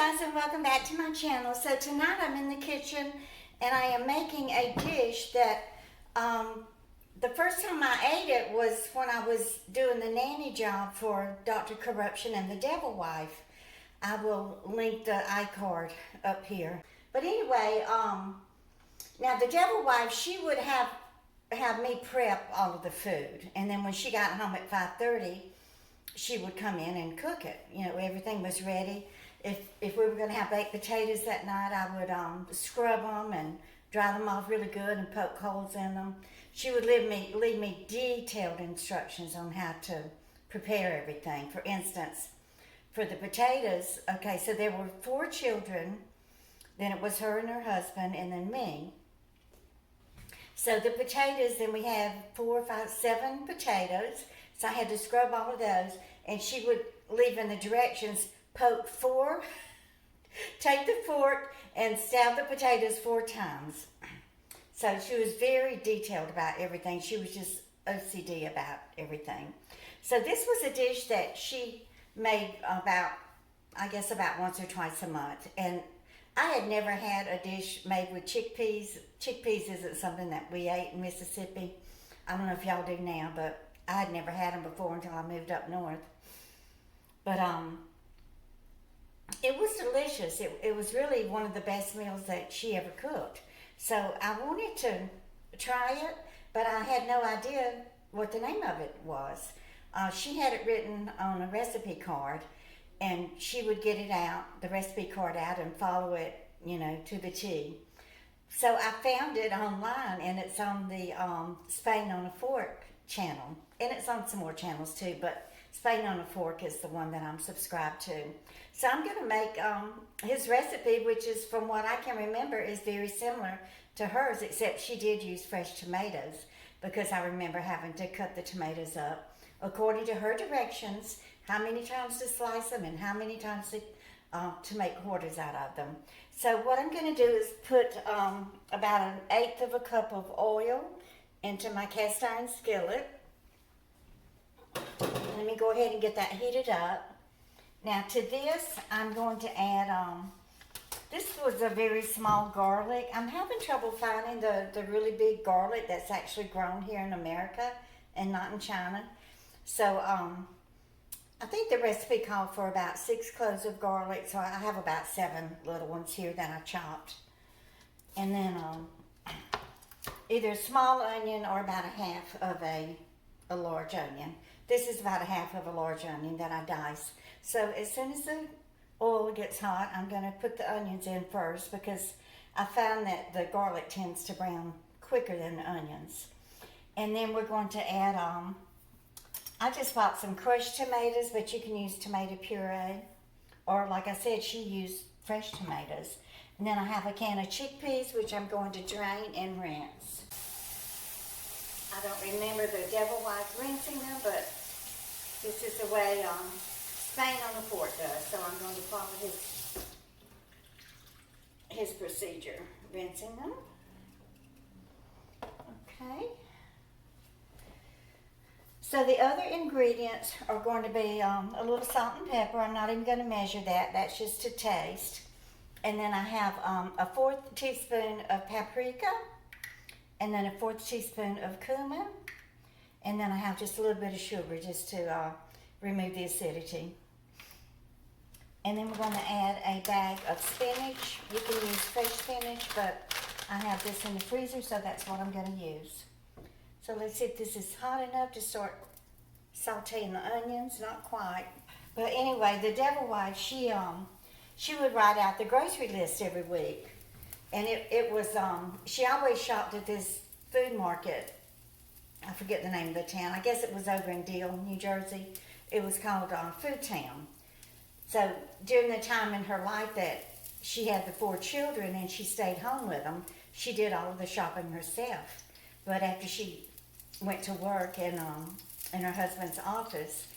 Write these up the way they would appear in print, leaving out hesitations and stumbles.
guys, and welcome back to my channel. So tonight I'm in the kitchen and I am making a dish that the first time I ate it was when I was doing the nanny job for Dr. Corruption and the Devil Wife. I will link the iCard up here. But anyway, now the Devil Wife, she would have me prep all of the food, and then when she got home at 5:30, she would come in and cook it. You know, everything was ready. If we were going to have baked potatoes that night, I would scrub them and dry them off really good and poke holes in them. She would leave me detailed instructions on how to prepare everything. For instance, for the potatoes, okay, so there were 4 children, then it was her and her husband, and then me. So the potatoes, then we had 4, 5, 7 potatoes. So I had to scrub all of those, and she would leave in the directions, poke 4, take the fork and stab the potatoes 4 times. So she was very detailed about everything. She was just OCD about everything. So this was a dish that she made about once or twice a month. And I had never had a dish made with chickpeas. Chickpeas isn't something that we ate in Mississippi. I don't know if y'all do now, but I had never had them before until I moved up north. But it was delicious. It was really one of the best meals that she ever cooked. So I wanted to try it, but I had no idea what the name of it was. She had it written on a recipe card, and she would get it out, the recipe card out, and follow it, you know, to the T. So I found it online, and it's on the Spain on a Fork channel, and it's on some more channels too, but Spain on a Fork is the one that I'm subscribed to. So I'm going to make his recipe, which is, from what I can remember, is very similar to hers, except she did use fresh tomatoes, because I remember having to cut the tomatoes up according to her directions, how many times to slice them and how many times to make quarters out of them. So what I'm going to do is put about 1/8 of a cup of oil into my cast iron skillet. Let me go ahead and get that heated up. Now to this, I'm going to add, this was a very small garlic. I'm having trouble finding the really big garlic that's actually grown here in America and not in China. So I think the recipe called for about 6 cloves of garlic, so I have about 7 little ones here that I chopped. And then either a small onion or about 1/2 of a large onion. This is about 1/2 of a large onion that I dice. So as soon as the oil gets hot, I'm going to put the onions in first, because I found that the garlic tends to brown quicker than the onions. And then we're going to add, I just bought some crushed tomatoes, but you can use tomato puree. Or like I said, she used fresh tomatoes. And then I have a can of chickpeas, which I'm going to drain and rinse. I don't remember the Devil Wife rinsing them, but this is the way Spain on the Fork does. So I'm going to follow his procedure, rinsing them. Okay. So the other ingredients are going to be a little salt and pepper. I'm not even going to measure that. That's just to taste. And then I have a 1/4 teaspoon of paprika, and then a 1/4 teaspoon of cumin, and then I have just a little bit of sugar just to remove the acidity. And then we're going to add a bag of spinach. You can use fresh spinach, but I have this in the freezer, so that's what I'm going to use. So let's see if this is hot enough to start sauteing the onions. Not quite. But anyway, the Devil Wife, she would write out the grocery list every week. And it was, she always shopped at this food market. I forget the name of the town. I guess it was over in Deal, New Jersey. It was called Food Town. So during the time in her life that she had the 4 children and she stayed home with them, she did all of the shopping herself. But after she went to work in her husband's office,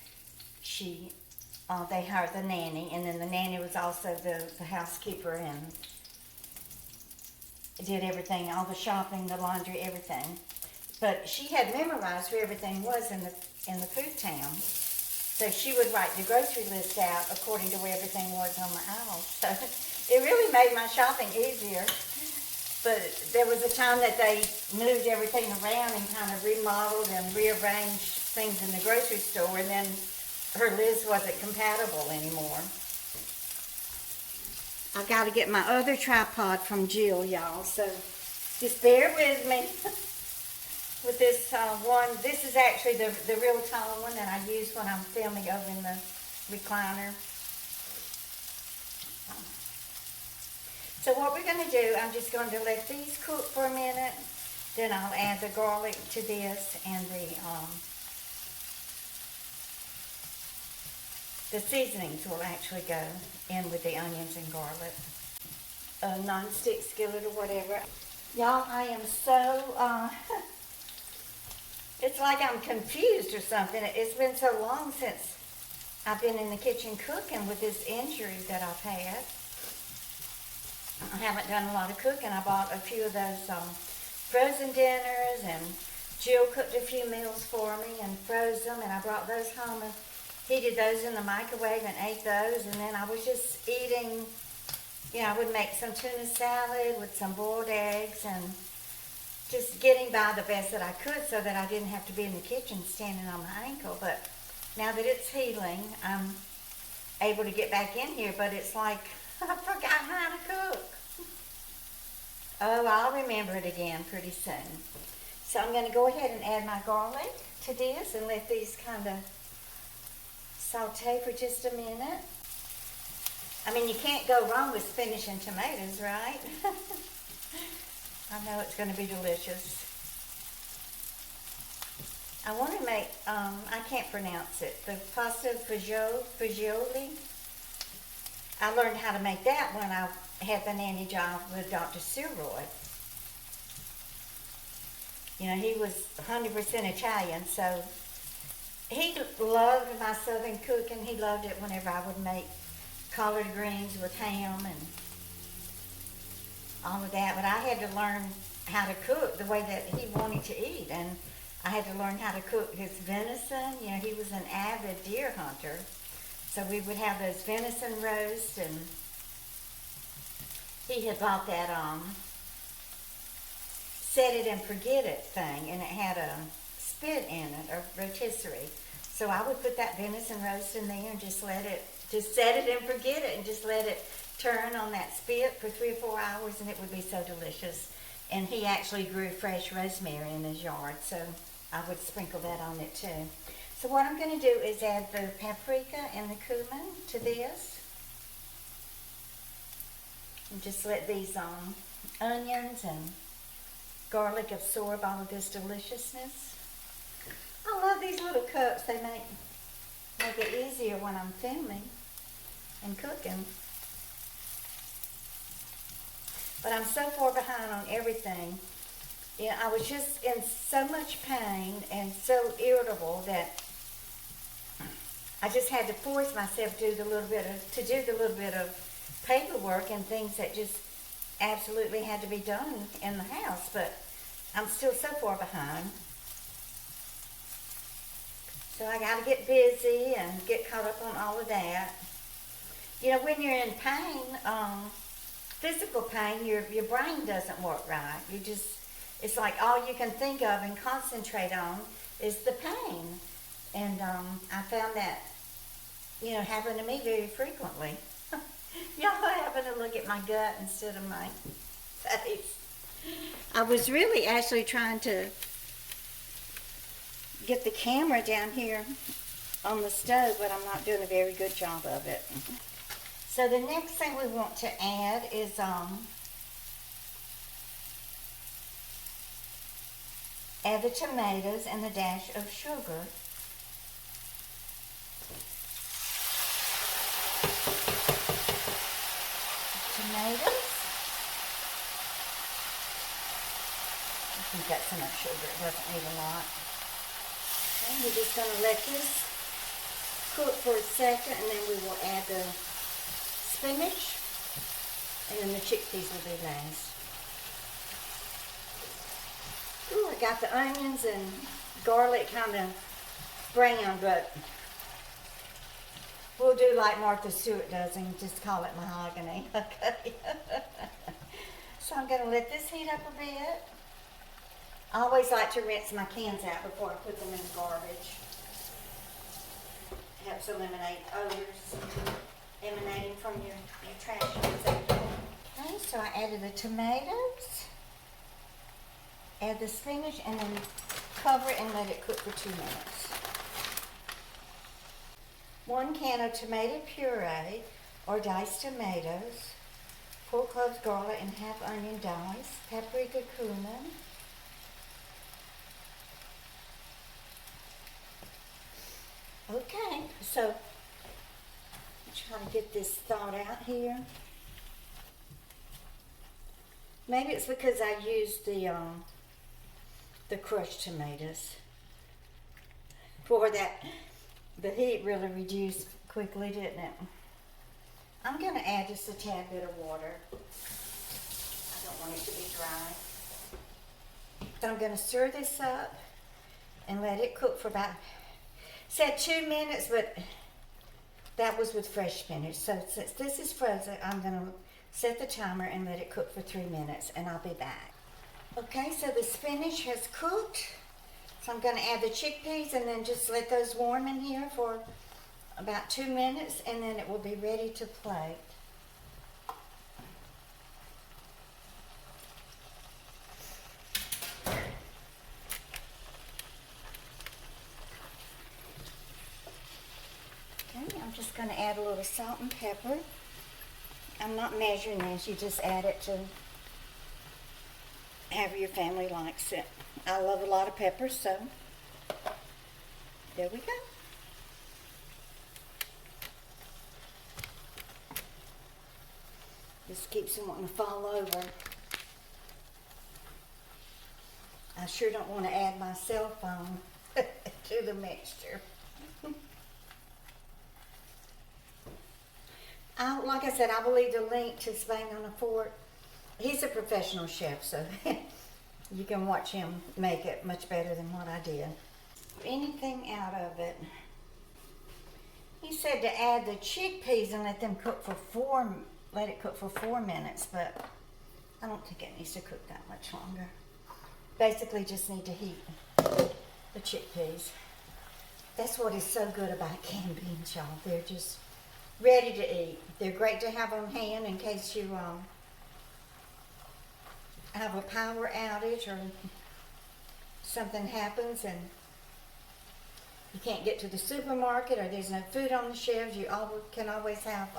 they hired the nanny, and then the nanny was also the housekeeper and did everything, all the shopping, the laundry, everything. But she had memorized where everything was in the food town. So she would write the grocery list out according to where everything was on the aisle. So it really made my shopping easier. But there was a time that they moved everything around and kind of remodeled and rearranged things in the grocery store, and then her list wasn't compatible anymore. I've got to get my other tripod from Jill, y'all, so just bear with me with this one. This is actually the real tall one that I use when I'm filming over in the recliner. So what we're going to do, I'm just going to let these cook for a minute. Then I'll add the garlic to this, and the seasonings will actually go in with the onions and garlic. A non-stick skillet or whatever. Y'all, I am so, it's like I'm confused or something. It's been so long since I've been in the kitchen cooking with this injury that I've had. I haven't done a lot of cooking. I bought a few of those frozen dinners, and Jill cooked a few meals for me and froze them, and I brought those home and heated those in the microwave and ate those. And then I was just eating, you know, I would make some tuna salad with some boiled eggs and just getting by the best that I could so that I didn't have to be in the kitchen standing on my ankle. But now that it's healing, I'm able to get back in here, but it's like I forgot how to cook. Oh, I'll remember it again pretty soon. So I'm going to go ahead and add my garlic to this and let these kind of saute for just a minute. I mean, you can't go wrong with spinach and tomatoes, right? I know it's going to be delicious. I want to make, I can't pronounce it, the pasta fagioli. I learned how to make that when I had the nanny job with Dr. Suroy. You know, he was 100% Italian, so he loved my southern cooking. He loved it whenever I would make collard greens with ham and all of that. But I had to learn how to cook the way that he wanted to eat. And I had to learn how to cook his venison. You know, he was an avid deer hunter. So we would have those venison roasts, and he had bought that set it and forget it thing, and it had a spit in it, a rotisserie. So I would put that venison roast in there and just set it and forget it, and just let it turn on that spit for 3 or 4 hours, and it would be so delicious. And he actually grew fresh rosemary in his yard, so I would sprinkle that on it too. So what I'm going to do is add the paprika and the cumin to this. And just let these onions and garlic absorb all of this deliciousness. I love these little cups. They make it easier when I'm filming and cooking. But I'm so far behind on everything. Yeah, I was just in so much pain and so irritable that I just had to force myself to do the little bit of paperwork and things that just absolutely had to be done in the house. But I'm still so far behind. So I got to get busy and get caught up on all of that. You know, when you're in pain, physical pain, your brain doesn't work right. It's like all you can think of and concentrate on is the pain. And I found that, you know, happened to me very frequently. Y'all having to look at my gut instead of my face. I was really actually trying to get the camera down here on the stove, but I'm not doing a very good job of it. So the next thing we want to add is add the tomatoes and the dash of sugar. Tomatoes. I think that's enough sugar. It doesn't need a lot. And we're just going to let this cook for a second, and then we will add the spinach, and then the chickpeas will be last. Ooh, I got the onions and garlic kind of brown, but We'll do like Martha Stewart does and just call it mahogany. Okay. So I'm going to let this heat up a bit. I always like to rinse my cans out before I put them in the garbage. Helps eliminate odors emanating from your trash cans. Okay, so I added the tomatoes, add the spinach, and then cover it and let it cook for 2 minutes. 1 can of tomato puree or diced tomatoes, 4 cloves garlic and half onion diced, paprika, cumin, okay, so I'm trying to get this thawed out here. Maybe it's because I used the crushed tomatoes for that. The heat really reduced quickly, didn't it? I'm going to add just a tad bit of water. I don't want it to be dry. So I'm going to stir this up and let it cook for about, said 2 minutes, but that was with fresh spinach. So since this is frozen, I'm going to set the timer and let it cook for 3 minutes, and I'll be back. Okay, so the spinach has cooked. So I'm going to add the chickpeas and then just let those warm in here for about 2 minutes, and then it will be ready to plate. Okay, I'm just going to add a little salt and pepper. I'm not measuring this, you just add it to however your family likes it. I love a lot of pepper, so there we go. This keeps them wanting to fall over. I sure don't want to add my cell phone to the mixture. Like I said, I will leave the link to Spain on a Fork. He's a professional chef, so you can watch him make it much better than what I did. Anything out of it. He said to add the chickpeas and let them cook for 4 minutes, but I don't think it needs to cook that much longer. Basically just need to heat the chickpeas. That's what is so good about canned beans, y'all. They're just ready to eat. They're great to have on hand in case you have a power outage or something happens and you can't get to the supermarket or there's no food on the shelves. You can always have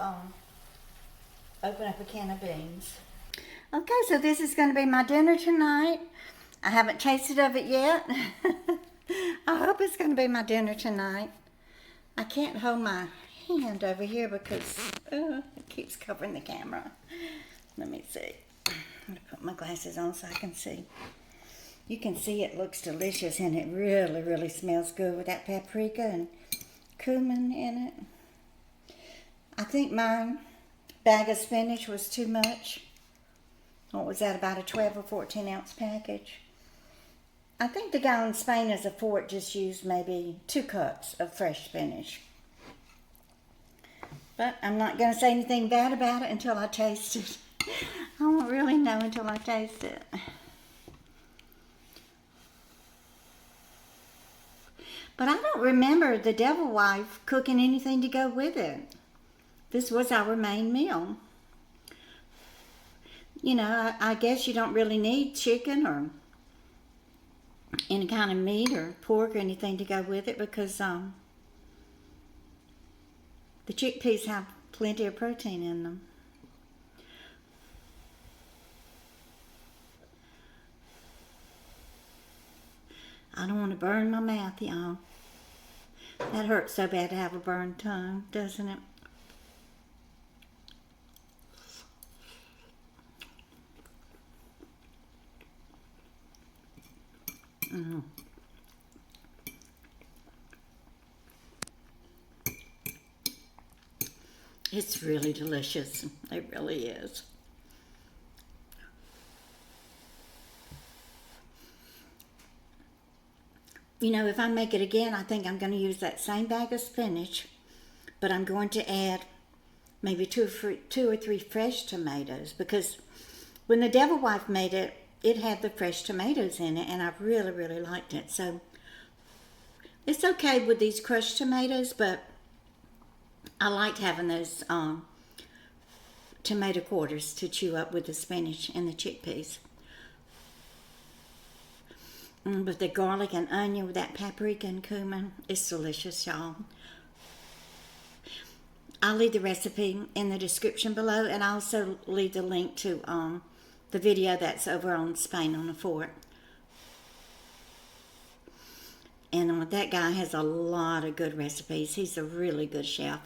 open up a can of beans. Okay, so this is going to be my dinner tonight. I haven't tasted of it yet. I hope it's going to be my dinner tonight. I can't hold my hand over here because it keeps covering the camera. Let me see. I'm going to put my glasses on so I can see. You can see it looks delicious and it really, really smells good with that paprika and cumin in it. I think my bag of spinach was too much. What was that, about a 12 or 14 ounce package? I think the guy in Spain as a Fort just used maybe 2 cups of fresh spinach. But I'm not going to say anything bad about it until I taste it. I won't really know until I taste it. But I don't remember the Devil Wife cooking anything to go with it. This was our main meal. You know, I guess you don't really need chicken or any kind of meat or pork or anything to go with it because the chickpeas have plenty of protein in them. I don't want to burn my mouth, y'all. That hurts so bad to have a burned tongue, doesn't it? Mm. It's really delicious. It really is. You know, if I make it again, I think I'm going to use that same bag of spinach but I'm going to add maybe two or three fresh tomatoes, because when the Devil Wife made it, it had the fresh tomatoes in it, and I really, really liked it. So it's okay with these crushed tomatoes, but I liked having those tomato quarters to chew up with the spinach and the chickpeas. With the garlic and onion, with that paprika and cumin, it's delicious, y'all. I'll leave the recipe in the description below, and I'll also leave the link to the video that's over on Spain on the Fort. And that guy has a lot of good recipes. He's a really good chef.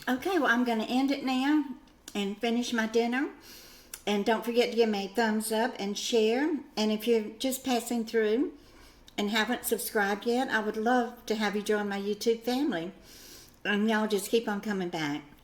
Okay, well, I'm going to end it now and finish my dinner. And don't forget to give me a thumbs up and share. And if you're just passing through and haven't subscribed yet, I would love to have you join my YouTube family. And y'all just keep on coming back.